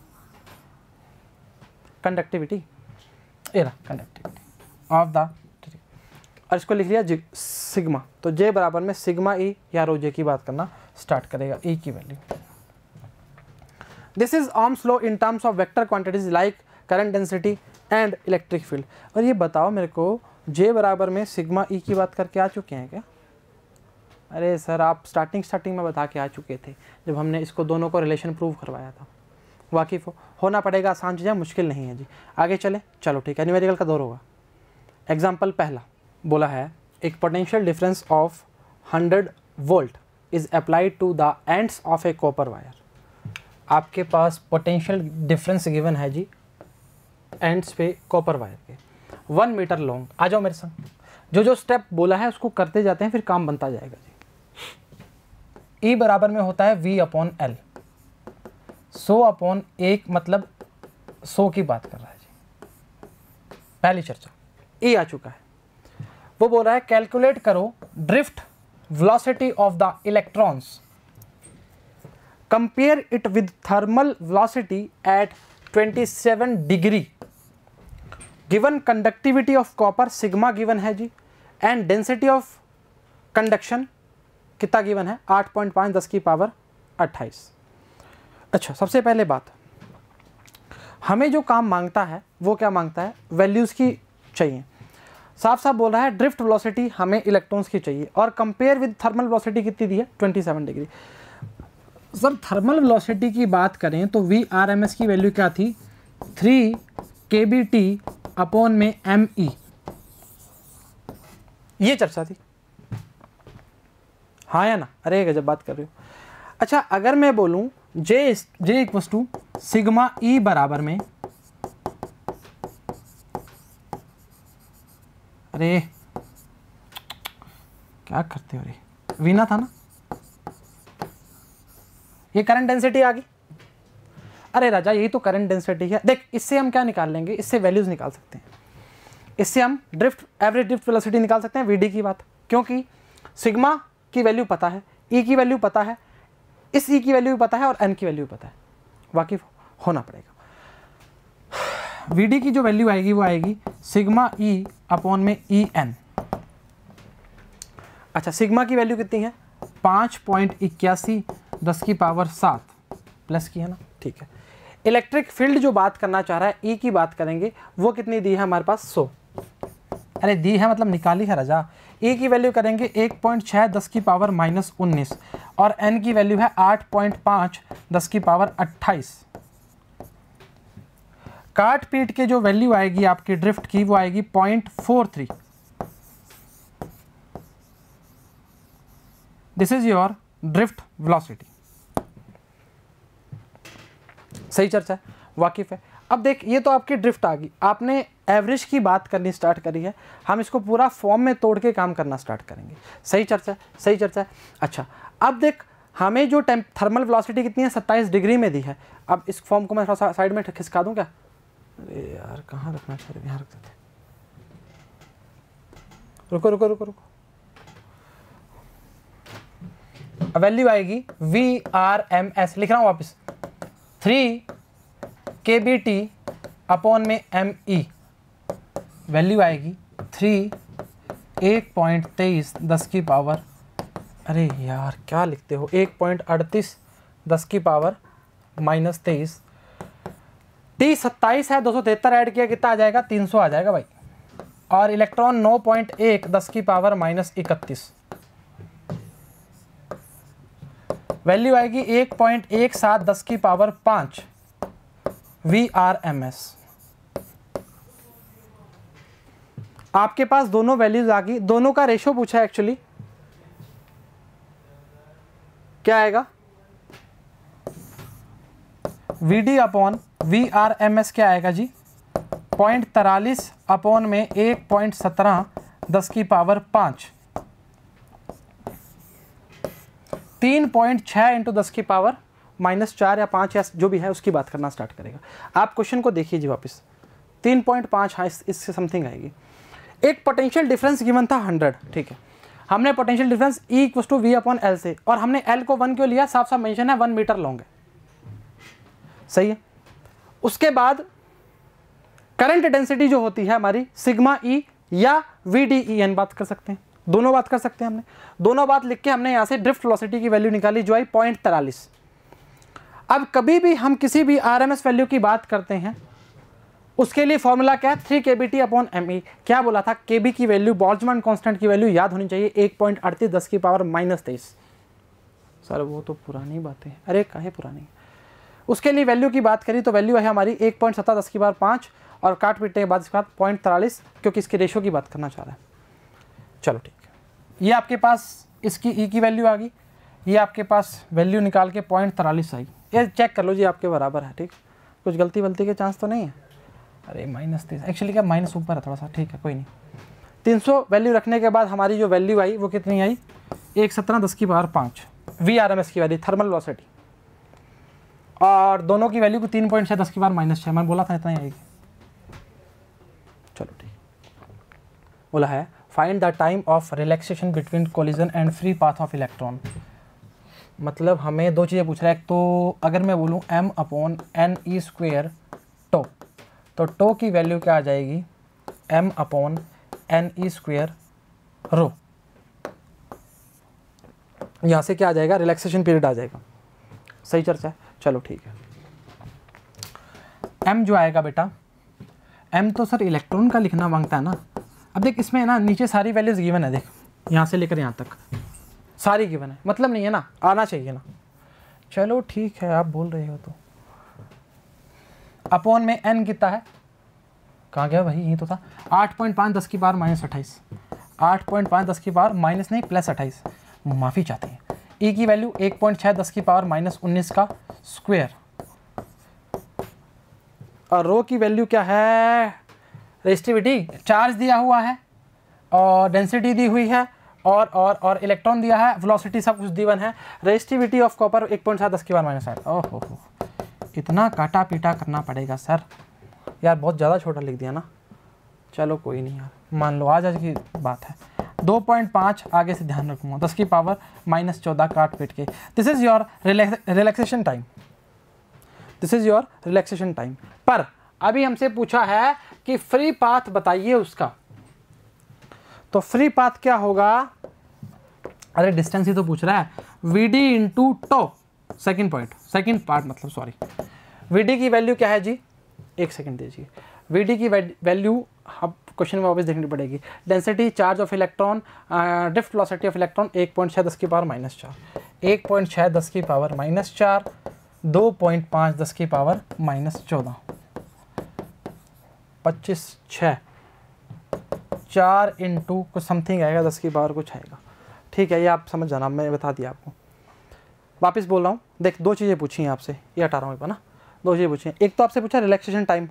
कंडक्टिविटी, ये रहा कंडक्टिविटी ऑफ द, और इसको लिख लिया सिग्मा। तो जे बराबर में सिग्मा ई या रो जे की बात करना स्टार्ट करेगा, ई की value. This is Ohm's law in terms of vector quantities like current density and electric field। और ये बताओ मेरे को, जे बराबर में सिग्मा ई की बात करके आ चुके हैं क्या? अरे सर आप स्टार्टिंग में बता के आ चुके थे जब हमने इसको दोनों को रिलेशन प्रूव करवाया था। वाकिफ होना पड़ेगा, आसान चीज़ है, मुश्किल नहीं है जी। आगे चले, चलो ठीक है, न्यूमेरिकल का दौर होगा। एग्जाम्पल पहला बोला है, एक potential difference of 100 volt is applied to the ends of a copper wire. आपके पास पोटेंशियल डिफरेंस गिवन है जी, एंड्स पे कॉपर वायर के, 1 मीटर लॉन्ग। आ जाओ मेरे संग, जो स्टेप बोला है उसको करते जाते हैं, फिर काम बनता जाएगा जी। ई बराबर में होता है वी अपॉन एल, 100 अपॉन 1 मतलब 100 की बात कर रहा है जी। पहली चर्चा ई आ चुका है। वो बोल रहा है कैलकुलेट करो drift velocity of the electrons, compare it with thermal velocity at 27 degree, given conductivity of copper sigma given है जी, एंड डेंसिटी ऑफ कंडक्शन कितना गिवन है, 8.5 10 की पावर 28। अच्छा, सबसे पहले बात, हमें जो काम मांगता है वो क्या मांगता है, वैल्यूज़ की चाहिए। साफ साफ बोल रहा है ड्रिफ्ट वेलोसिटी हमें इलेक्ट्रॉन्स की चाहिए, और कंपेयर विद थर्मल वेलोसिटी कितनी दी है, 27 डिग्री। सर थर्मल वेलोसिटी की बात करें तो VRMS की वैल्यू क्या थी, 3 kBT अपॉन में ME, ये चर्चा थी, हाँ या ना? अरे गजब बात कर रहे हो। अच्छा, अगर मैं बोलूं J equals to sigma E बराबर में, अरे क्या करते हो रे, वीना था ना, ये करंट डेंसिटी आ गई। अरे राजा यही तो करंट डेंसिटी है। देख इससे हम क्या निकाल लेंगे, इससे वैल्यूज निकाल सकते हैं, इससे हम एवरेज ड्रिफ्ट वेलोसिटी निकाल सकते हैं, VD की बात, क्योंकि सिग्मा की वैल्यू पता है, E की वैल्यू पता है, इस E की वैल्यू भी पता है और N की वैल्यू पता है, वाकिफ होना पड़ेगा। VD की जो वैल्यू आएगी वो आएगी सिग्मा E अपॉन में EN। अच्छा, सिग्मा की वैल्यू कितनी है, 5.81 10 की पावर 7 प्लस की है ना, ठीक है। इलेक्ट्रिक फील्ड जो बात करना चाह रहा है, E की बात करेंगे, वो कितनी दी है हमारे पास, 100। अरे दी है मतलब निकाली है राजा। E की वैल्यू करेंगे 1.6 10 की पावर -19 और N की वैल्यू है 8.5 10 की पावर 28। काट पीट के जो वैल्यू आएगी आपकी ड्रिफ्ट की वो आएगी 0.43। This is your drift velocity. सही चर्चा है, वाकिफ है। अब देख ये तो आपकी ड्रिफ्ट आ गई, आपने एवरेज की बात करनी स्टार्ट करी है, हम इसको पूरा फॉर्म में तोड़ के काम करना स्टार्ट करेंगे। सही चर्चा है, सही चर्चा है। अच्छा अब देख हमें जो थर्मल वेलोसिटी कितनी है 27 डिग्री में दी है। अब इस फॉर्म को मैं थोड़ा सा साइड में खिसका दूं क्या? अरे यार कहाँ रखना चाहिए, यहाँ रख देते। रुको रुको रुको रुको, वैल्यू आएगी VRMS, लिख रहा हूँ वापस, 3 kBT अपॉन में ME, वैल्यू आएगी 1.23 10 की पावर, अरे यार क्या लिखते हो, 1.38 10 की पावर -23। T 27 है, 273 ऐड किया कितना आ जाएगा, 300 आ जाएगा भाई। और इलेक्ट्रॉन 9.1 10 की पावर -31, वैल्यू आएगी 1.17 10 की पावर 5 VRMS। आपके पास दोनों वैल्यूज आ गई, दोनों का रेशो पूछा है एक्चुअली, क्या आएगा VD अपॉन VRMS क्या आएगा जी, 0.43 अपॉन में 1.17 10 की पावर 5, 3.6 इंटू 10 की पावर -4 या 5 या जो भी है उसकी बात करना स्टार्ट करेगा। आप क्वेश्चन को देखिए जी वापस, 3.5 हाँ इससे समथिंग आएगी। एक पोटेंशियल डिफरेंस गिवन था 100, ठीक है, हमने potential difference E = V upon L से, और हमने L को 1 क्यों लिया, साफ साफ मेंशन है 1 मीटर लॉन्ग है, सही है। उसके बाद करंट डेंसिटी जो होती है हमारी सिग्मा E या VDEN बात कर सकते हैं, दोनों बात कर सकते हैं। हमने दोनों बात लिख के हमने यहाँ से ड्रिफ्ट वेलोसिटी की वैल्यू निकाली जो आई 0.43। अब कभी भी हम किसी भी RMS वैल्यू की बात करते हैं उसके लिए फॉर्मूला क्या है, 3 kBT अपॉन ME। क्या बोला था, KB की वैल्यू, बोल्ट्जमान कांस्टेंट की वैल्यू याद होनी चाहिए 1.38 10 की पावर -23। सर वो तो पुरानी बातें हैं, अरे काहे पुरानी, उसके लिए वैल्यू की बात करी तो वैल्यू है हमारी 1.17 10 की पावर 5 और काट पीटने के बाद इसके बाद 0.43, क्योंकि इसके रेशो की बात करना चाह रहा है। चलो ठीक है, ये आपके पास इसकी E की वैल्यू आ गई, ये आपके पास वैल्यू निकाल के 0.43 आई, ये चेक कर लो जी आपके बराबर है, ठीक, कुछ गलती वलती के चांस तो नहीं है। अरे -3 एक्चुअली क्या माइनस ऊपर है थोड़ा सा, ठीक है कोई नहीं। 300 वैल्यू रखने के बाद हमारी जो वैल्यू आई वो कितनी आई, 1.17 10 की पावर 5 VRMS की वैल्यू, थर्मल वेलोसिटी, और दोनों की वैल्यू को 3.6 10 की पावर -6, मैंने बोला था इतना ही आएगी। चलो ठीक, बोला है find the time of relaxation between collision and free path of electron. मतलब हमें दो चीज़ें पूछ रहा है, एक तो अगर मैं बोलूँ m/ne² टो, तो टो की वैल्यू क्या आ जाएगी, m/ne² रो, यहाँ से क्या आ जाएगा, रिलैक्सेशन पीरियड आ जाएगा। सही चर्चा है, चलो ठीक है। m जो आएगा बेटा, m तो सर इलेक्ट्रॉन का लिखना मांगता है ना। अब देख इसमें ना नीचे सारी वैल्यूज गिवन है, देख यहाँ से लेकर यहाँ तक सारी गिवन है, मतलब नहीं है ना, आना चाहिए ना। चलो ठीक है, आप बोल रहे हो तो। अपॉन में n कितना है, कहाँ गया भाई, यही तो था, 8.5 10 की पावर -28, 8.5 10 की पावर माइनस नहीं +28, माफ़ी चाहते हैं। E की वैल्यू 1.6 10 की पावर -19 का स्क्वायर, और रो की वैल्यू क्या है, रेजिस्टिविटी, चार्ज दिया हुआ है और डेंसिटी दी हुई है और इलेक्ट्रॉन दिया है, वेलोसिटी सब कुछ गिवन है। रेजिस्टिविटी ऑफ कॉपर 1.7 10 की पावर -8। ओहो इतना काटा पीटा करना पड़ेगा सर, यार बहुत ज़्यादा छोटा लिख दिया ना। चलो कोई नहीं यार, मान लो आज की बात है। 2.5 आगे से ध्यान रखूँगा, 10 की पावर -14 काट पीट के। This is your relaxation time, this is your relaxation time. पर अभी हमसे पूछा है कि फ्री पाथ बताइए उसका, तो फ्री पाथ क्या होगा, अरे डिस्टेंस ही तो पूछ रहा है, VD into tau, second part मतलब सॉरी। VD की वैल्यू क्या है जी, एक सेकेंड दीजिए। VD की वैल्यू अब क्वेश्चन में वापस देखनी पड़ेगी। Density, charge of electron, drift velocity of electron 1.6 10 की पावर -4, 1.6 10 की पावर -4, 2.5 10 की पावर -14, 25 6 4 इंटू कुछ समथिंग आएगा, 10 की पावर कुछ आएगा, ठीक है, ये आप समझ जाना, मैं बता दिया आपको। वापस बोल रहा हूँ, देख दो चीज़ें पूछी हैं आपसे, ये हटा रहा हूँ ना, दो चीज़ें पूछी हैं। एक तो आपसे पूछा रिलैक्सेशन टाइम,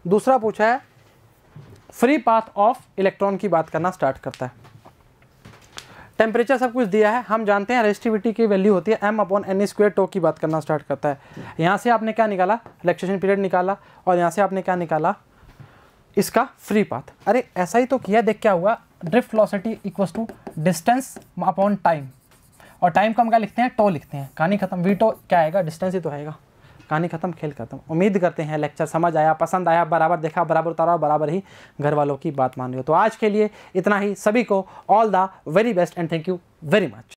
दूसरा पूछा है फ्री पाथ ऑफ इलेक्ट्रॉन की बात करना स्टार्ट करता है। टेम्परेचर सब कुछ दिया है, हम जानते हैं रेजिस्टिविटी की वैल्यू होती है m/n² टो की बात करना स्टार्ट करता है। यहाँ से आपने क्या निकाला, रिलैक्सेशन पीरियड निकाला, और यहाँ से आपने क्या निकाला, इसका फ्री पाथ। अरे ऐसा ही तो किया, देख क्या हुआ, drift velocity equals to distance upon time, और टाइम को हम क्या लिखते हैं, टो लिखते हैं। कहानी खत्म, वी टो क्या आएगा, डिस्टेंस ही तो आएगा। कहानी खत्म, खेल खत्म। उम्मीद करते हैं लेक्चर समझ आया, पसंद आया, बराबर देखा, बराबर उतारा, बराबर ही घर वालों की बात मान रहे हो। तो आज के लिए इतना ही। सभी को all the very best and thank you very much.